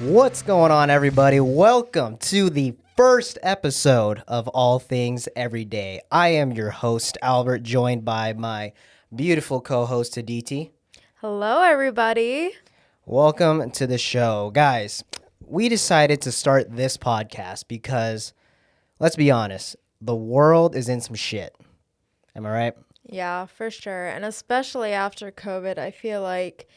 What's going on, everybody? Welcome to the first episode of All Things Everyday. I am your host, Albert, joined by my beautiful co-host, Aditi. Hello, everybody. Welcome to the show. Guys, we decided to start this podcast because, let's be honest, the world is in some shit. Am I right? Yeah, for sure. And especially after COVID, I feel like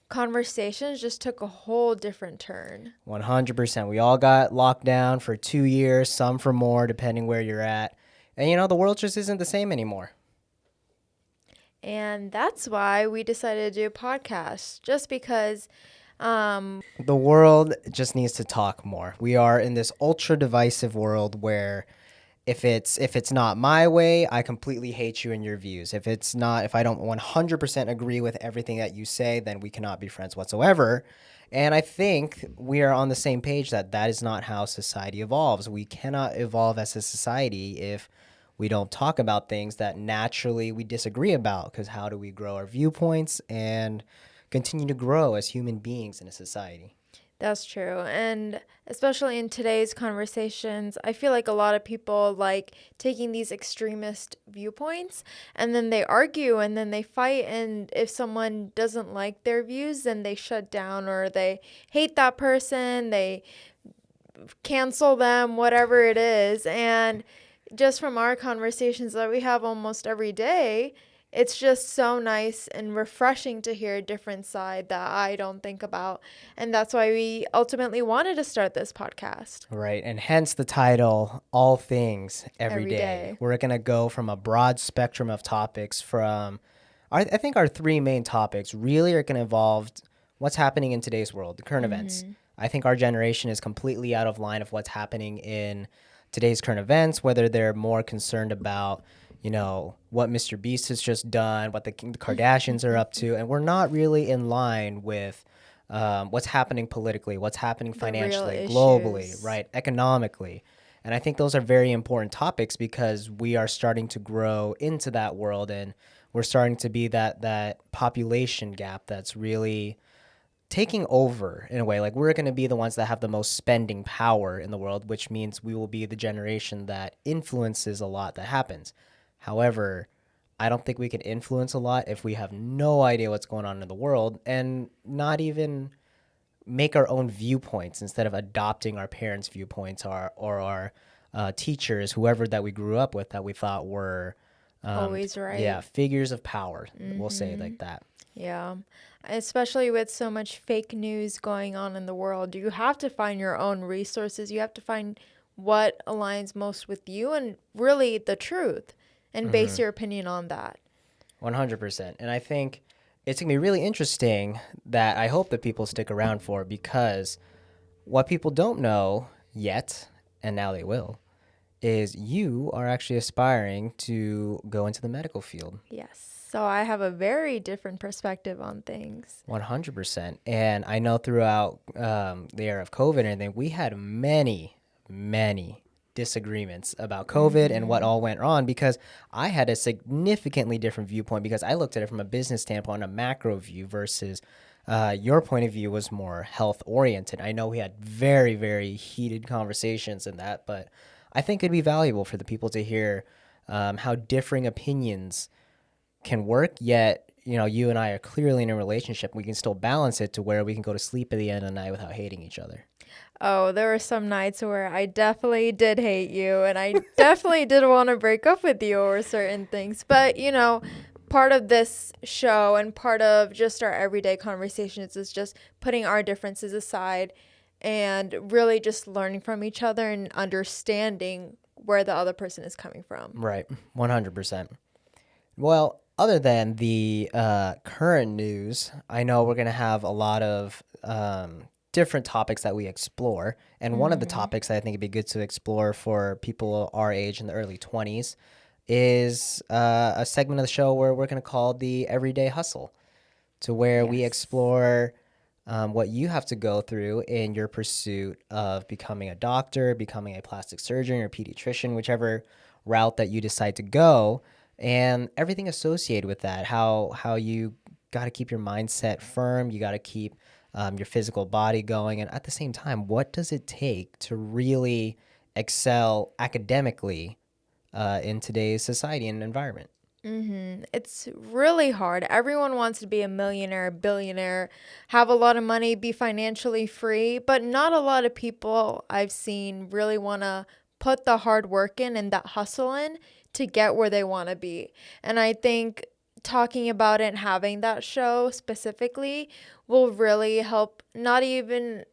conversations just took a whole different turn. 100%. We all got locked down for 2 years, some for more, depending where you're at. And, the world just isn't the same anymore. And that's why we decided to do a podcast, just because The world just needs to talk more. We are in this ultra divisive world where if it's not my way, I completely hate you and your views. If I don't 100% agree with everything that you say, then we cannot be friends whatsoever. And I think we are on the same page that is not how society evolves. We cannot evolve as a society if we don't talk about things that naturally we disagree about, because how do we grow our viewpoints and continue to grow as human beings in a society? that's true. And especially in today's conversations, I feel like a lot of people like taking these extremist viewpoints and then they argue and then they fight. And if someone doesn't like their views, then they shut down or they hate that person, they cancel them, whatever it is. And just from our conversations that we have almost every day, it's just so nice and refreshing to hear a different side that I don't think about. And that's why we ultimately wanted to start this podcast. Right, and hence the title, All Things Every Every Day. day. We're going to go from a broad spectrum of topics from, I think our three main topics really are going to involve what's happening in today's world, the current events. I think our generation is completely out of line of what's happening in today's current events, whether they're more concerned about what Mr. Beast has just done, what the Kardashians are up to, and we're not really in line with what's happening politically, what's happening financially, globally, right, economically. And I think those are very important topics because we are starting to grow into that world, and we're starting to be that population gap that's really taking over in a way. Like, we're going to be the ones that have the most spending power in the world, which means we will be the generation that influences a lot that happens. However, I don't think we can influence a lot if we have no idea what's going on in the world and not even make our own viewpoints instead of adopting our parents' viewpoints or our teachers, whoever that we grew up with that we thought were Always right. Yeah, figures of power. We'll say it like that. Yeah. Especially with so much fake news going on in the world, you have to find your own resources. You have to find what aligns most with you and really the truth and base your opinion on that. 100%. And I think it's going to be really interesting that I hope that people stick around for, because what people don't know yet, and now they will, is you are actually aspiring to go into the medical field. Yes. So I have a very different perspective on things. 100%. And I know throughout the era of COVID and everything, we had many disagreements about COVID and what all went on, because I had a significantly different viewpoint because I looked at it from a business standpoint, a macro view, versus your point of view was more health oriented. I know we had very, very heated conversations in that, but I think it'd be valuable for the people to hear how differing opinions can work, yet you and I are clearly in a relationship. We can still balance it to where we can go to sleep at the end of the night without hating each other. Oh, there were some nights where I definitely did hate you and I definitely did want to break up with you over certain things. But, part of this show and part of just our everyday conversations is just putting our differences aside and really just learning from each other and understanding where the other person is coming from. Right, 100%. Well, other than the current news, I know we're going to have a lot of different topics that we explore. And one of the topics that I think it'd be good to explore for people our age in the early 20s is a segment of the show where we're going to call the Everyday Hustle, to where we explore what you have to go through in your pursuit of becoming a doctor, becoming a plastic surgeon or pediatrician, whichever route that you decide to go, and everything associated with that, how you got to keep your mindset firm, you got to keep your physical body going. And at the same time, what does it take to really excel academically in today's society and environment? It's really hard. Everyone wants to be a millionaire, billionaire, have a lot of money, be financially free, but not a lot of people I've seen really want to put the hard work in and that hustle in to get where they want to be. And I think talking about it and having that show specifically will really help not even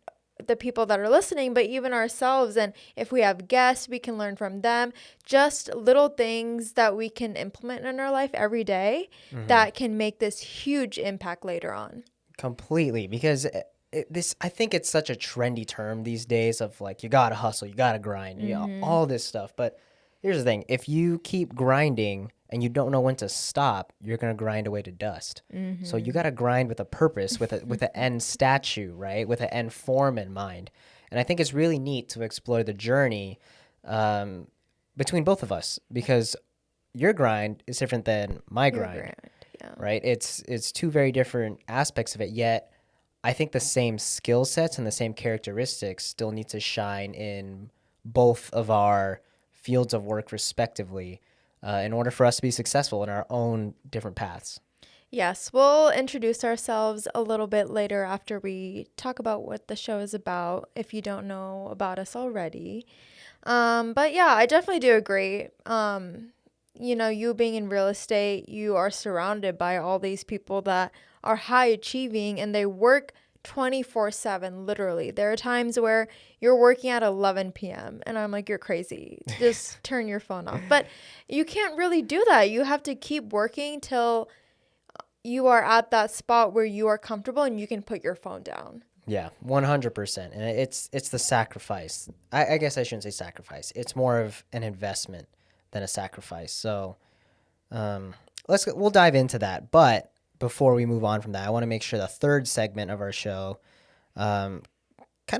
the people that are listening, but even ourselves. And if we have guests, we can learn from them. Just little things that we can implement in our life every day that can make this huge impact later on. Completely, because this, I think it's such a trendy term these days of like, you gotta hustle, you gotta grind, you know, all this stuff. But here's the thing: if you keep grinding and you don't know when to stop, you're gonna grind away to dust. So you gotta grind with a purpose, with an end statue, right? With an end form in mind. And I think it's really neat to explore the journey between both of us, because your grind is different than my grind. Yeah. Right? It's two very different aspects of it, yet I think the same skill sets and the same characteristics still need to shine in both of our fields of work respectively in order for us to be successful in our own different paths. Yes, we'll introduce ourselves a little bit later after we talk about what the show is about, if you don't know about us already. But yeah, I definitely do agree. You know, you being in real estate, you are surrounded by all these people that are high achieving and they work 24/7, literally. There are times where you're working at 11 p.m. and I'm like, you're crazy. Just turn your phone off. But you can't really do that. You have to keep working till you are at that spot where you are comfortable and you can put your phone down. Yeah, 100%. And it's the sacrifice. I guess I shouldn't say sacrifice. It's more of an investment than a sacrifice. So we'll dive into that. But before we move on from that, I want to make sure the third segment of our show, kind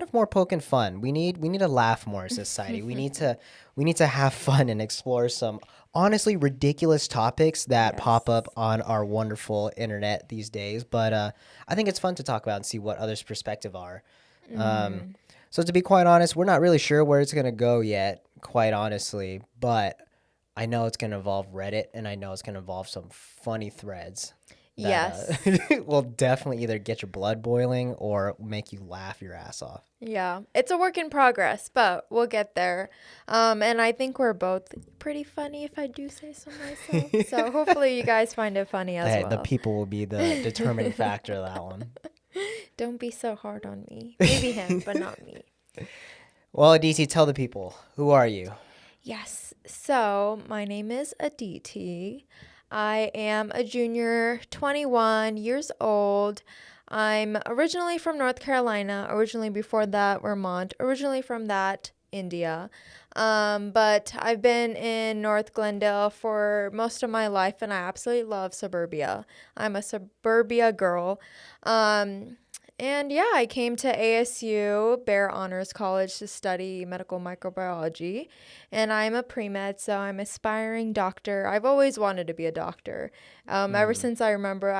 of more poking fun. We need to laugh more as a society. we need to have fun and explore some honestly ridiculous topics that pop up on our wonderful internet these days. But I think it's fun to talk about and see what others' perspective are. So to be quite honest, we're not really sure where it's gonna go yet, quite honestly. But I know it's gonna involve Reddit, and I know it's gonna involve some funny threads. Yes. Will definitely either get your blood boiling or make you laugh your ass off. Yeah, it's a work in progress, but we'll get there. And I think we're both pretty funny, if I do say so myself. So hopefully you guys find it funny as well. The people will be the determining factor of that one. Don't be so hard on me. Maybe him, but not me. Well, Aditi, tell the people, who are you? Yes, so my name is Aditi. I am a junior, 21 years old. I'm originally from North Carolina, originally before that Vermont, originally from that India. But I've been in North Glendale for most of my life and I absolutely love suburbia. I'm a suburbia girl. And yeah, I came to ASU, Bear Honors College, to study medical microbiology. And I'm a pre-med, so I'm an aspiring doctor. I've always wanted to be a doctor. Ever since I remember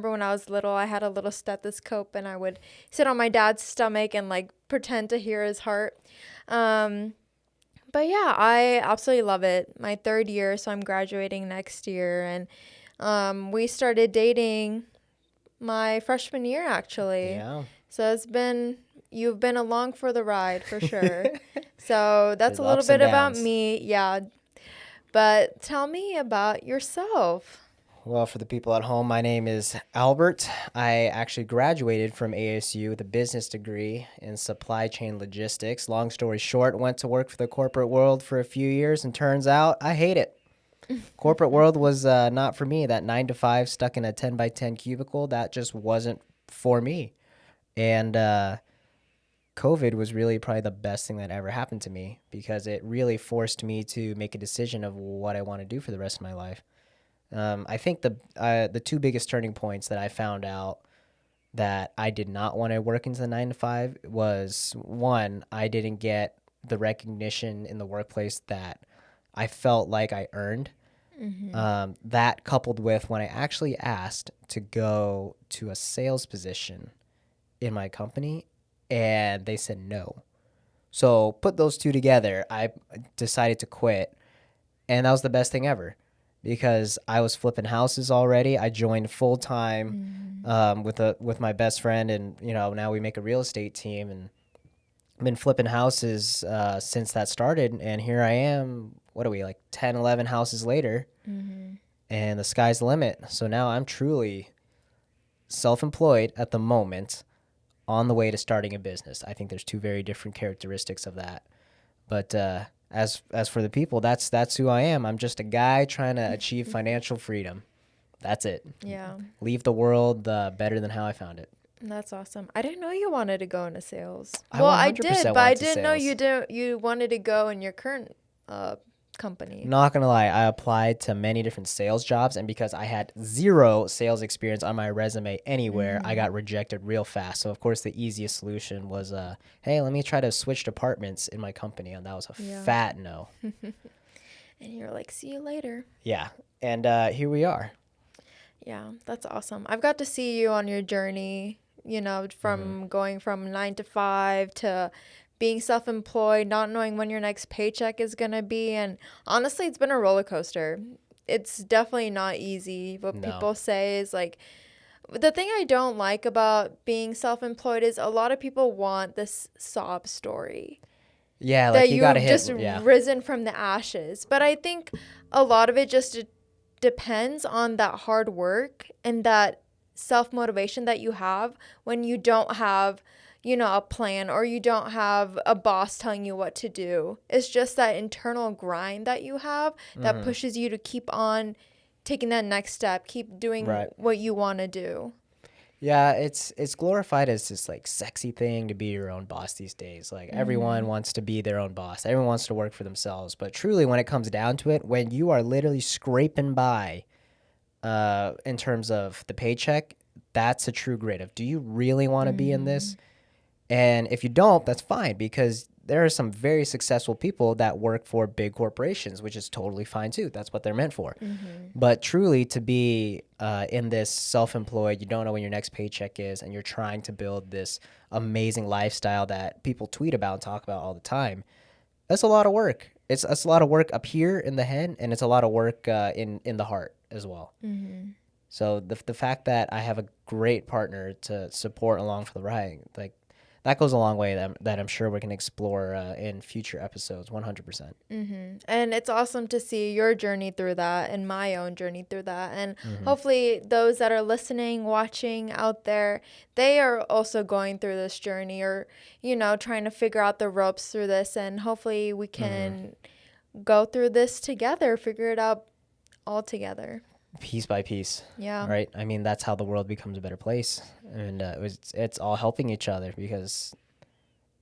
when I was little, I had a little stethoscope and I would sit on my dad's stomach and like pretend to hear his heart. But yeah, I absolutely love it. My third year, so I'm graduating next year. And we started dating my freshman year, actually. Yeah. So you've been along for the ride for sure. So that's There's a little ups and bit about downs. me. Yeah. But tell me about yourself. Well, for the people at home, my name is Albert. I actually graduated from ASU with a business degree in supply chain logistics. Long story short, went to work for the corporate world for a few years, and turns out I hate it. Corporate world was not for me. That 9 to 5 stuck in a 10 by 10 cubicle, that just wasn't for me. And COVID was really probably the best thing that ever happened to me, because it really forced me to make a decision of what I want to do for the rest of my life. I think the two biggest turning points that I found out that I did not want to work into the 9 to 5 was, one, I didn't get the recognition in the workplace that I felt like I earned. That coupled with when I actually asked to go to a sales position in my company, and they said no. So put those two together, I decided to quit, and that was the best thing ever because I was flipping houses already. I joined full time with my best friend, and now we make a real estate team, and I've been flipping houses since that started, and here I am. What are we, like 10, 11 houses later, and the sky's the limit. So now I'm truly self-employed at the moment, on the way to starting a business. I think there's two very different characteristics of that. But as for the people, that's who I am. I'm just a guy trying to achieve financial freedom. That's it. Yeah. Leave the world better than how I found it. That's awesome. I didn't know you wanted to go into sales. I Well, I 100% did, but I wanted to didn't know sales. you wanted to go in your current company. Not gonna lie, I applied to many different sales jobs, and because I had zero sales experience on my resume anywhere, I got rejected real fast. So of course the easiest solution was, hey, let me try to switch departments in my company, and that was a fat no. And you're like, see you later. Yeah, and here we are. Yeah, that's awesome. I've got to see you on your journey, from going from 9 to 5 to being self-employed, not knowing when your next paycheck is going to be. And honestly, it's been a roller coaster. It's definitely not easy. What people say is like, the thing I don't like about being self-employed is a lot of people want this sob story. Yeah, like that you gotta you've hit. just risen from the ashes. But I think a lot of it just depends on that hard work and that self-motivation that you have when you don't have a plan, or you don't have a boss telling you what to do. It's just that internal grind that you have that pushes you to keep on taking that next step, keep doing what you want to do. Yeah, it's glorified as this like sexy thing to be your own boss these days. Like everyone wants to be their own boss. Everyone wants to work for themselves. But truly, when it comes down to it, when you are literally scraping by in terms of the paycheck, that's a true grade of, do you really want to be in this? And if you don't, that's fine, because there are some very successful people that work for big corporations, which is totally fine too. That's what they're meant for. But truly, to be in this self-employed, you don't know when your next paycheck is, and you're trying to build this amazing lifestyle that people tweet about and talk about all the time, that's a lot of work. It's a lot of work up here in the head, and it's a lot of work in the heart as well. So the fact that I have a great partner to support along for the ride, like, that goes a long way, that I'm sure we can explore in future episodes, 100%. And it's awesome to see your journey through that and my own journey through that. And hopefully those that are listening, watching out there, they are also going through this journey, or, trying to figure out the ropes through this. And hopefully we can go through this together, figure it out all together. Piece by piece. Yeah. Right? I mean, that's how the world becomes a better place. And it's all helping each other, because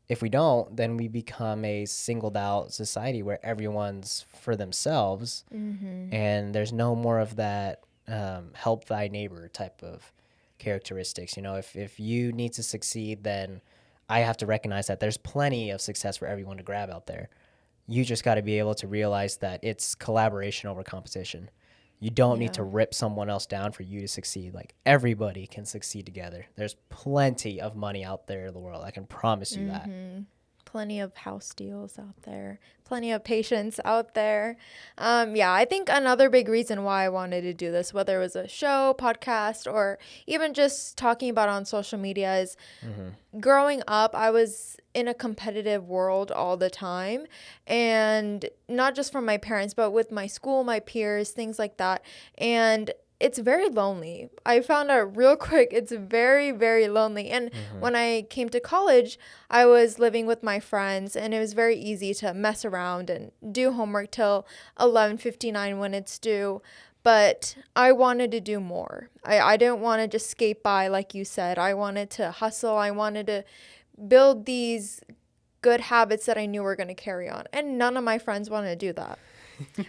if we don't, then we become a singled out society where everyone's for themselves, and there's no more of that help thy neighbor type of characteristics. If you need to succeed, then I have to recognize that there's plenty of success for everyone to grab out there. You just got to be able to realize that it's collaboration over competition. You don't need to rip someone else down for you to succeed. Like, everybody can succeed together. There's plenty of money out there in the world. I can promise you that. Plenty of house deals out there. Plenty of patience out there. I think another big reason why I wanted to do this, whether it was a show, podcast, or even just talking about on social media, is growing up, I was in a competitive world all the time, and not just from my parents, but with my school, my peers, things like that. And it's very lonely. I found out real quick, it's very, very lonely. And when I came to college, I was living with my friends, and it was very easy to mess around and do homework till 11:59 when it's due. But I wanted to do more. I didn't want to just skate by, like you said. I wanted to hustle. I wanted to build these good habits that I knew were going to carry on. And none of my friends wanted to do that.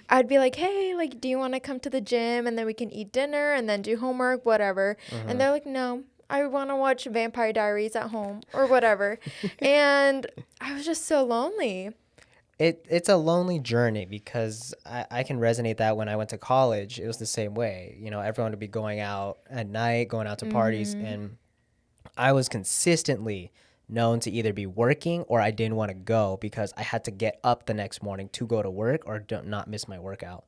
I'd be like, hey, like, do you want to come to the gym, and then we can eat dinner and then do homework, whatever. And they're like, no, I want to watch Vampire Diaries at home or whatever. And I was just so lonely. It's a lonely journey, because I can resonate that. When I went to college, it was the same way. Everyone would be going out at night, going out to parties, and I was consistently known to either be working or I didn't want to go because I had to get up the next morning to go to work or not miss my workout.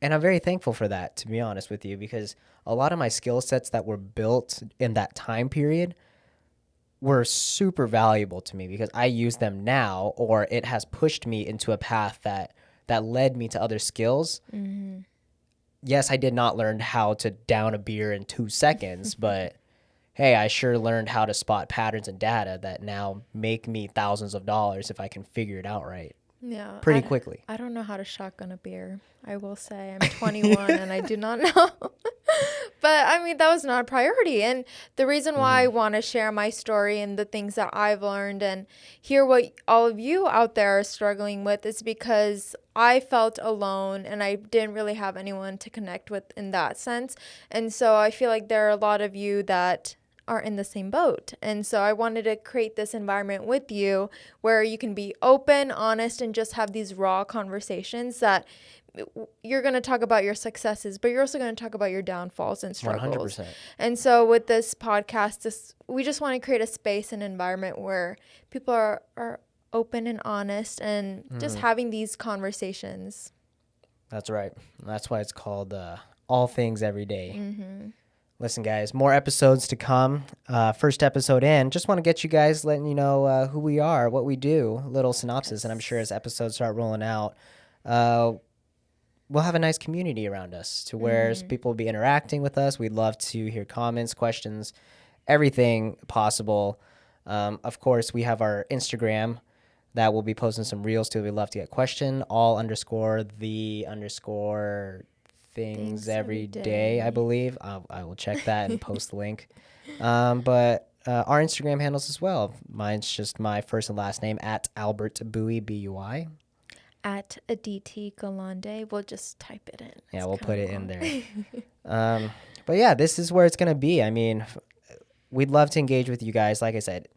And I'm very thankful for that, to be honest with you, because a lot of my skill sets that were built in that time period were super valuable to me because I use them now, or it has pushed me into a path that led me to other skills. Mm-hmm. Yes, I did not learn how to down a beer in 2 seconds, but hey, I sure learned how to spot patterns and data that now make me thousands of dollars if I can figure it out right. Yeah. Pretty quickly. I don't know how to shotgun a beer. I will say I'm 21 and I do not know. But I mean, that was not a priority. And the reason why I want to share my story and the things that I've learned and hear what all of you out there are struggling with is because I felt alone and I didn't really have anyone to connect with in that sense. And so I feel like there are a lot of you that are in the same boat. And so I wanted to create this environment with you where you can be open, honest, and just have these raw conversations that you're going to talk about your successes, but you're also going to talk about your downfalls and struggles. 100%. And so with this podcast, we just want to create a space and environment where people are open and honest and just having these conversations. That's right. That's why it's called All Things Every Day. Mm-hmm. Listen, guys, more episodes to come. First episode in. Just want to get you guys letting you know who we are, what we do, a little synopsis. Yes. And I'm sure as episodes start rolling out, we'll have a nice community around us to where people will be interacting with us. We'd love to hear comments, questions, everything possible. Of course, we have our Instagram that we'll be posting some reels to. We'd love to get question, all_the_things every day, I believe. I will check that and post the link. But our Instagram handles as well. Mine's just my first and last name at albertbui, BUI. At aditigalande. We'll just type it in. Yeah, we'll put it in there. But yeah, this is where it's going to be. I mean, we'd love to engage with you guys. Like I said,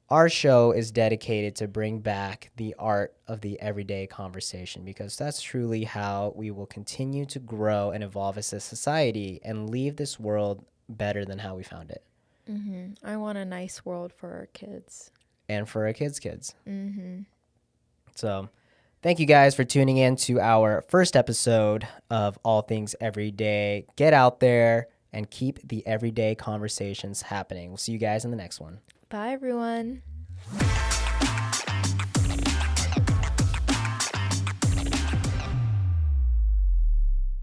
our show is dedicated to bring back the art of the everyday conversation because that's truly how we will continue to grow and evolve as a society and leave this world better than how we found it. Mm-hmm. I want a nice world for our kids. And for our kids' kids. Mm-hmm. So thank you guys for tuning in to our first episode of All Things Everyday. Get out there and keep the everyday conversations happening. We'll see you guys in the next one. Bye, everyone.